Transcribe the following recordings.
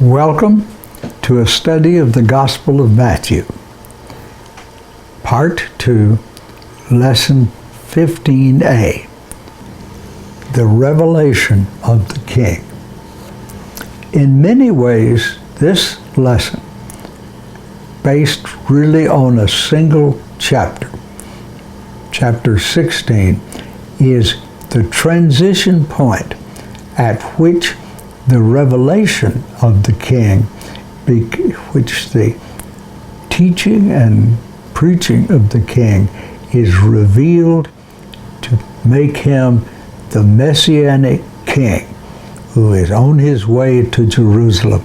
Welcome to a study of the Gospel of Matthew, Part 2, Lesson 15a, The Revelation of the King. In many ways, this lesson, based really on a single chapter, chapter 16, is the transition point at which the revelation of the King, which the teaching and preaching of the King is revealed to make him the Messianic King who is on his way to Jerusalem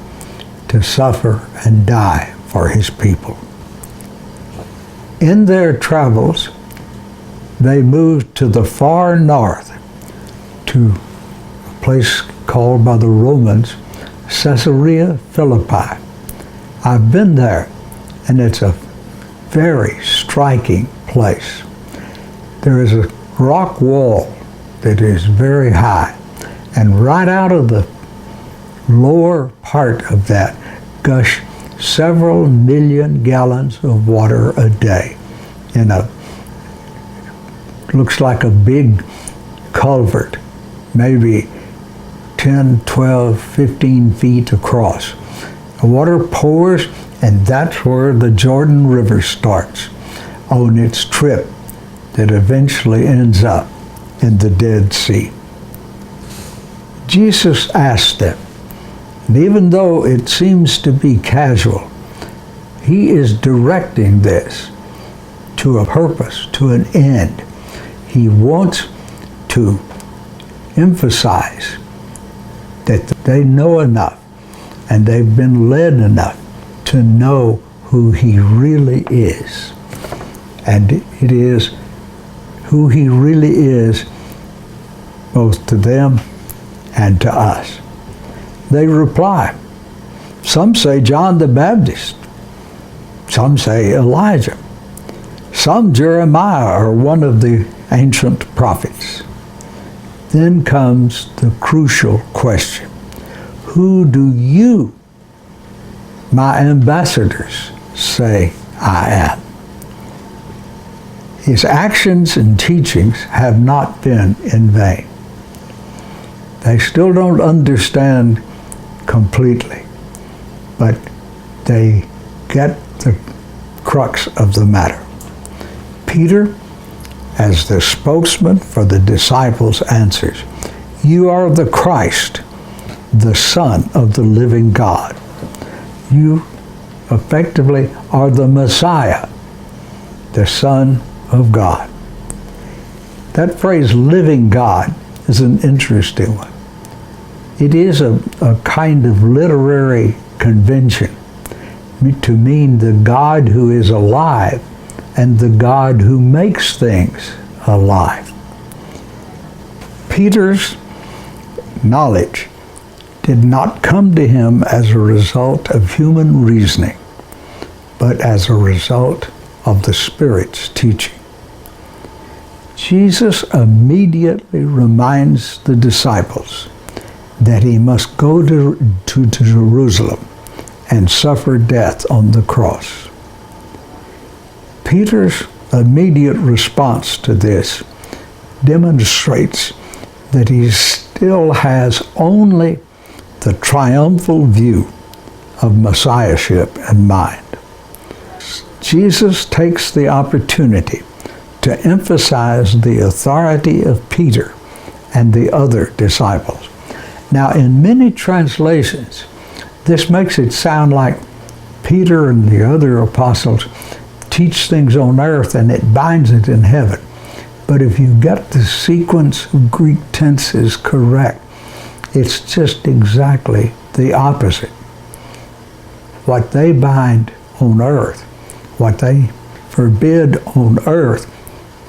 to suffer and die for his people. In their travels, they moved to the far north to a place called by the Romans Caesarea Philippi. I've been there, and it's a very striking place. There is a rock wall that is very high, and right out of the lower part of that gush several million gallons of water a day in a, looks like a big culvert, maybe 10, 12, 15 feet across. The water pours, and that's where the Jordan River starts on its trip that eventually ends up in the Dead Sea. Jesus asked them, and even though it seems to be casual, he is directing this to a purpose, to an end. He wants to emphasize that they know enough and they've been led enough to know who he really is. And it is who he really is both to them and to us. They reply. Some say John the Baptist. Some say Elijah. Some Jeremiah or one of the ancient prophets. Then comes the crucial question. Who do you, my ambassadors, say I am? His actions and teachings have not been in vain. They still don't understand completely, but they get the crux of the matter. Peter, as the spokesman for the disciples, answers, "You are the Christ, the Son of the living God." You effectively are the Messiah, the Son of God. That phrase, living God, is an interesting one. It is a kind of literary convention to mean the God who is alive and the God who makes things alive. Peter's knowledge did not come to him as a result of human reasoning, but as a result of the Spirit's teaching. Jesus immediately reminds the disciples that he must go to Jerusalem and suffer death on the cross. Peter's immediate response to this demonstrates that he still has only the triumphal view of Messiahship in mind. Jesus takes the opportunity to emphasize the authority of Peter and the other disciples. Now, in many translations, this makes it sound like Peter and the other apostles teach things on earth and it binds it in heaven. But if you get the sequence of Greek tenses correct, it's just exactly the opposite. What they bind on earth, what they forbid on earth,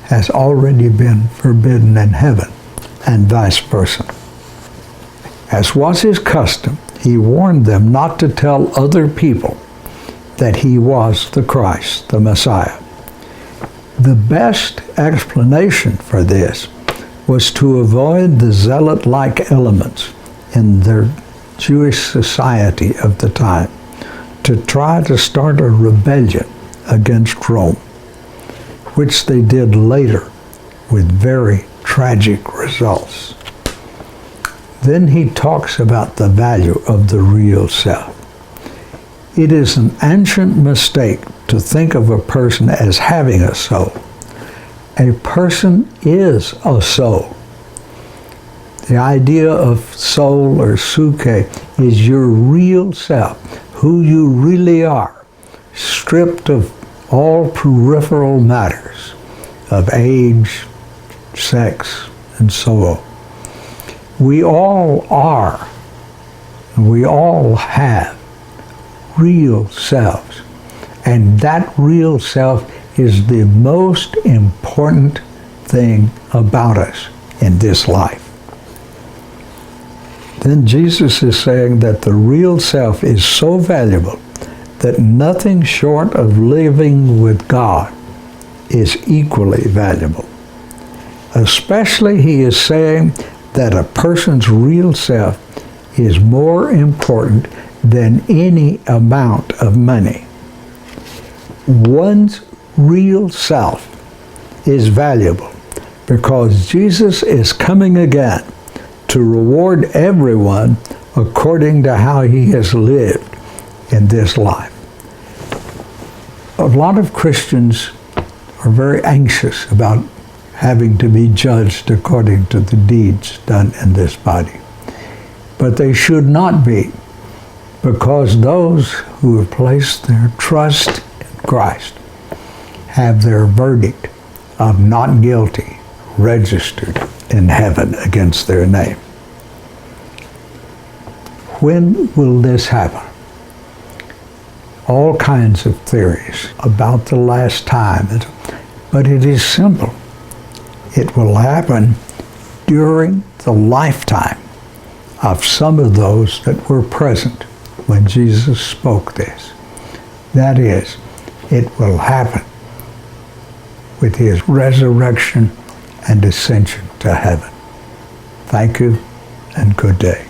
has already been forbidden in heaven, and vice versa. As was his custom, he warned them not to tell other people that he was the Christ, the Messiah. The best explanation for this was to avoid the zealot-like elements in their Jewish society of the time to try to start a rebellion against Rome, which they did later with very tragic results. Then he talks about the value of the real self. It is an ancient mistake to think of a person as having a soul. A person is a soul. The idea of soul or psyche is your real self, who you really are, stripped of all peripheral matters of age, sex, and so on. We all are, and we all have real selves, and that real self is the most important thing about us in this life. Then Jesus is saying that the real self is so valuable that nothing short of living with God is equally valuable. Especially, he is saying that a person's real self is more important than any amount of money. One's real self is valuable because Jesus is coming again to reward everyone according to how he has lived in this life. A lot of Christians are very anxious about having to be judged according to the deeds done in this body. But they should not be, because those who have placed their trust in Christ have their verdict of not guilty registered in heaven against their name. When will this happen? All kinds of theories about the last time, but it is simple. It will happen during the lifetime of some of those that were present when Jesus spoke this. That is, it will happen with his resurrection and ascension to heaven. Thank you, and good day.